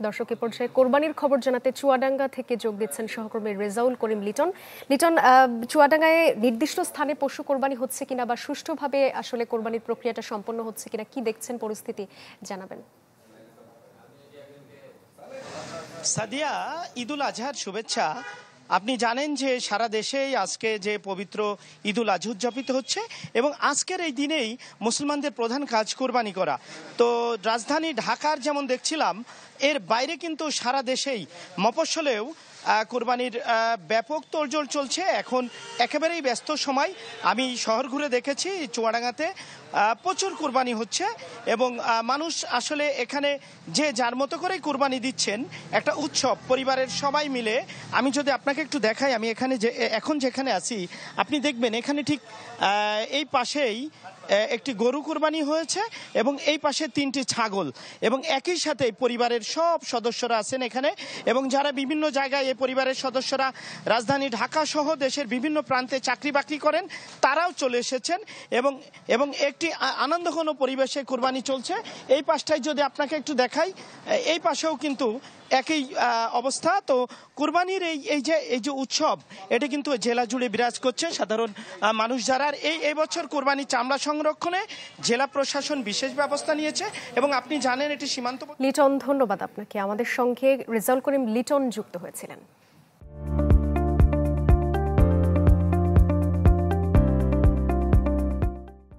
দর্শক এ পর্যায়ে কোরবানির খবর জানাতে চুয়াডাঙ্গা থেকে যোগ দিচ্ছেন সহকর্মী রেজাউল করিম লিটন। লিটন, চুয়াডাঙ্গায় নির্দিষ্ট স্থানে পশু কোরবানি হচ্ছে কিনা বা সুষ্ঠুভাবে আসলে কোরবানির প্রক্রিয়াটা সম্পন্ন হচ্ছে কিনা, কি দেখছেন পরিস্থিতি জানাবেন। সাদিয়া, ঈদুল আজহার শুভেচ্ছা। আপনি জানেন যে সারা দেশেই আজকে যে পবিত্র ঈদুল আজহা উদযাপিত হচ্ছে এবং আজকের এই দিনেই মুসলমানদের প্রধান কাজ কোরবানি করা। তো রাজধানী ঢাকার যেমন দেখছিলাম, এর বাইরে কিন্তু সারা দেশেই মফস্বলেও কোরবানির ব্যাপক তোড়জোড় চলছে। এখন একেবারেই ব্যস্ত সময়। আমি শহর ঘুরে দেখেছি, চুয়াডাঙ্গাতে প্রচুর কোরবানি হচ্ছে এবং মানুষ আসলে এখানে যে যার মতো করেই কোরবানি দিচ্ছেন। একটা উৎসব, পরিবারের সবাই মিলে। আমি যদি আপনাকে একটু দেখাই, আমি এখানে এখন যেখানে আছি, আপনি দেখবেন এখানে ঠিক এই পাশেই একটি গরু কোরবানি হয়েছে এবং এই পাশে 3টি ছাগল, এবং একই সাথে পরিবারের সব সদস্যরা আছেন এখানে। এবং যারা বিভিন্ন জায়গায় এই পরিবারের সদস্যরা রাজধানী ঢাকা সহ দেশের বিভিন্ন প্রান্তে চাকরি বাকরি করেন, তারাও চলে এসেছেন এবং একটি আনন্দঘন পরিবেশে কোরবানি চলছে। এই পাশটায় যদি আপনাকে একটু দেখাই, এই পাশেও কিন্তু একই অবস্থা। তো কোরবানির এই যে উৎসব, এটা কিন্তু জেলা জুড়ে বিরাজ করছে। সাধারণ মানুষ যারা এই বছর কোরবানি চামড়া সংরক্ষণে জেলা প্রশাসন বিশেষ ব্যবস্থা নিয়েছে এবং আপনি জানেন এটি সীমান্ত। লিটন, ধন্যবাদ আপনাকে। আমাদের সঙ্গে রেজাউল করিম লিটন যুক্ত হয়েছিলেন।